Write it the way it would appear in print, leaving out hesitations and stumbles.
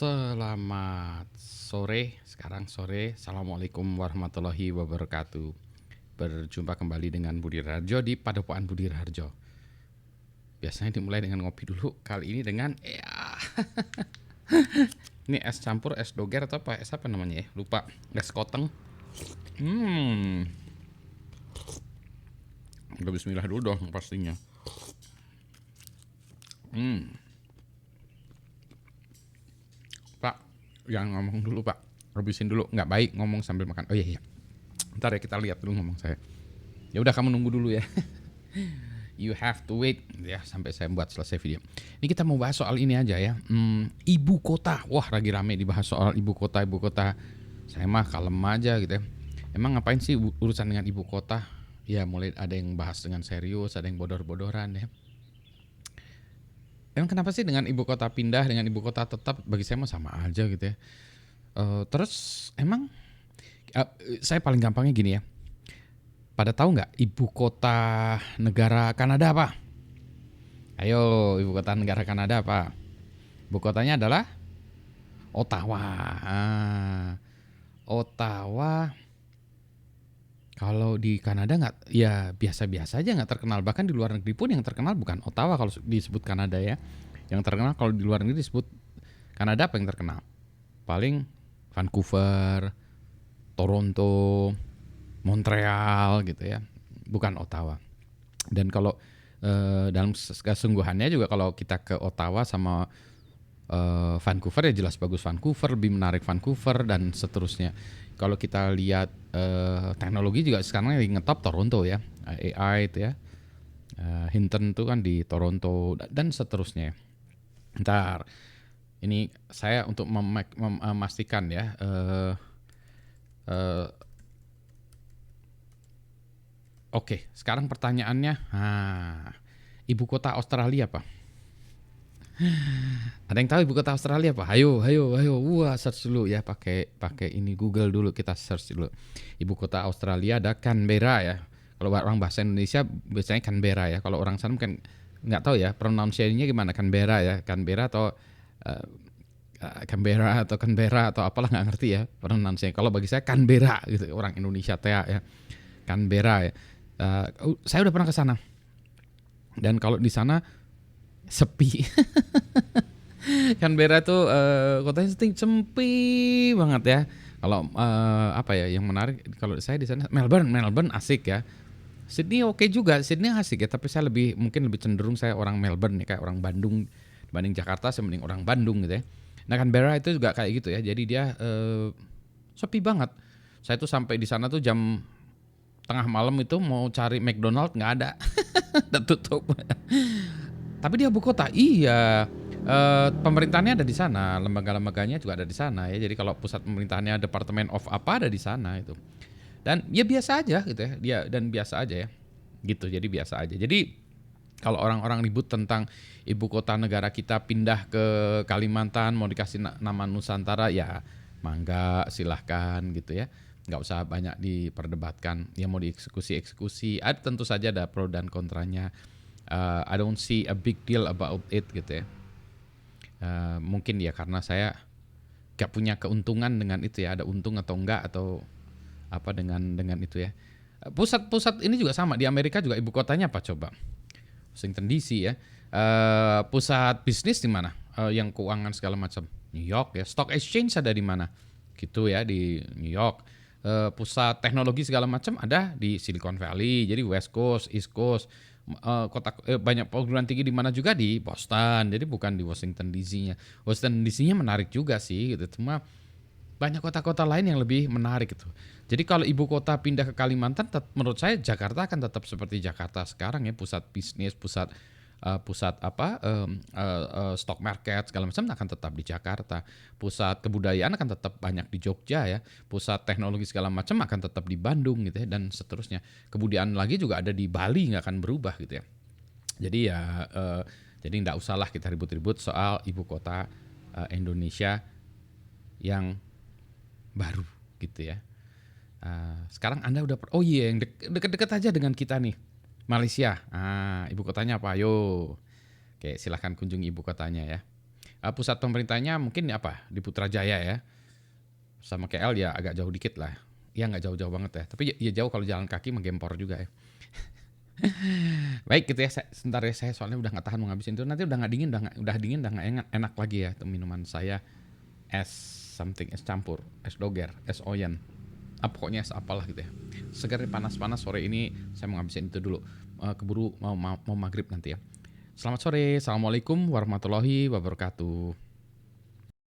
Selamat sore, sekarang sore. Assalamualaikum warahmatullahi wabarakatuh. Berjumpa kembali dengan Budi Raharjo di Padepokan Budi Raharjo. Biasanya dimulai dengan ngopi dulu, kali ini dengan ini es campur, es doger atau apa? Es apa namanya ya? Lupa. Es koteng. Udah bismillah dulu dong pastinya. Pak, jangan ngomong dulu Pak. Habisin dulu, nggak baik ngomong sambil makan. Oh iya. Ntar ya kita lihat dulu ngomong saya. Ya udah kamu nunggu dulu ya. You have to wait ya sampai saya buat selesai video. Ini kita mau bahas soal ini aja ya. Ibu kota. Wah, lagi rame dibahas soal ibu kota. Saya mah kalem aja gitu ya. Emang ngapain sih urusan dengan ibu kota? Ya mulai ada yang bahas dengan serius, ada yang bodor-bodoran ya. Emang kenapa sih dengan ibu kota pindah, dengan ibu kota tetap? Bagi saya mah sama aja gitu ya. Terus emang saya paling gampangnya gini ya. Pada tahu nggak ibu kota negara Kanada apa? Ayo, ibu kota negara Kanada apa? Ibu kotanya adalah Ottawa. Ottawa. Kalau di Kanada nggak, ya biasa-biasa aja, nggak terkenal. Bahkan di luar negeri pun yang terkenal bukan Ottawa kalau disebut Kanada ya. Yang terkenal kalau di luar negeri disebut Kanada apa yang terkenal? Paling Vancouver, Toronto, Montreal gitu ya, bukan Ottawa. Dan kalau dalam kesungguhannya juga kalau kita ke Ottawa sama Vancouver ya jelas bagus Vancouver, lebih menarik Vancouver dan seterusnya. Kalau kita lihat teknologi juga sekarang lagi ngetop Toronto ya, AI itu ya, Hinton itu kan di Toronto dan seterusnya. Ntar ini saya untuk memastikan ya. Oke, sekarang pertanyaannya, ibu kota Australia apa? Ada yang tahu ibu kota Australia apa? Ayo. Wah, search dulu ya, pakai ini Google dulu, kita search dulu. Ibu kota Australia ada Canberra ya. Kalau orang bahasa Indonesia biasanya Canberra ya. Kalau orang sana mungkin nggak tahu ya pronunciation-nya gimana, Canberra ya, Canberra atau Canberra atau apalah, nggak ngerti ya pronunciation. Kalau bagi saya Canberra gitu, orang Indonesia tea ya. Canberra ya. Saya udah pernah ke sana. Dan kalau di sana sepi. Canberra tuh kotanya sepi banget ya. Kalau apa ya yang menarik kalau saya di sana Melbourne asik ya. Sydney oke juga, Sydney asik ya, tapi saya mungkin lebih cenderung saya orang Melbourne nih, kayak orang Bandung dibanding Jakarta, saya mending orang Bandung gitu ya. Nah, Canberra itu juga kayak gitu ya. Jadi dia sepi banget. Saya tuh sampai di sana tuh jam tengah malam itu mau cari McDonald nggak ada. Udah tutup. Tapi dia ibu kota, iya. Pemerintahnya ada di sana, lembaga-lembaganya juga ada di sana ya. Jadi kalau pusat pemerintahnya Department of apa ada di sana itu. Dan ya biasa aja gitu ya. Biasa aja ya. Gitu. Jadi biasa aja. Jadi kalau orang-orang ribut tentang ibu kota negara kita pindah ke Kalimantan mau dikasih nama Nusantara, ya mangga silahkan gitu ya. Nggak usah banyak diperdebatkan. Ya mau dieksekusi. Tentu saja ada pro dan kontranya. I don't see a big deal about it gitu ya. Mungkin ya karena saya gak punya keuntungan dengan itu ya, ada untung atau enggak atau apa dengan itu ya. Pusat ini juga sama di Amerika juga, ibu kotanya apa coba? Washington DC ya. Pusat bisnis di mana? Yang keuangan segala macam. New York ya. Stock exchange ada di mana? Gitu ya, di New York. Pusat teknologi segala macam ada di Silicon Valley. Jadi West Coast, East Coast. Banyak perguruan tinggi di mana juga di Boston. Jadi bukan di Washington DC-nya. Washington DC-nya menarik juga sih gitu. Cuma banyak kota-kota lain yang lebih menarik gitu. Jadi kalau ibu kota pindah ke Kalimantan, menurut saya Jakarta akan tetap seperti Jakarta sekarang ya, pusat bisnis, pusat stock market segala macam akan tetap di Jakarta. Pusat kebudayaan akan tetap banyak di Jogja ya. Pusat teknologi segala macam akan tetap di Bandung gitu ya, dan seterusnya. Kebudayaan lagi juga ada di Bali, nggak akan berubah gitu ya. Jadi ya jadi nggak usahlah kita ribut-ribut soal ibu kota Indonesia yang baru gitu ya. Sekarang Anda udah yang deket-deket aja dengan kita nih, Malaysia. Ibu kotanya apa? Ayo. Oke, silahkan kunjungi ibu kotanya ya. Pusat pemerintahnya mungkin apa di Putrajaya ya, sama KL ya agak jauh dikit lah. Ya nggak jauh-jauh banget ya, tapi ya jauh kalau jalan kaki mah Gempor juga ya. Baik gitu ya, sebentar ya, saya soalnya udah nggak tahan mau ngabisin itu. Nanti udah nggak dingin, udah dingin, udah nggak enak lagi ya tuh minuman saya. Es something, es campur, es doger, es oyen. Pokoknya es apalah gitu ya. Segar panas-panas sore ini, saya mau ngabisin itu dulu. Keburu mau maghrib nanti ya. Selamat sore, assalamualaikum warahmatullahi wabarakatuh.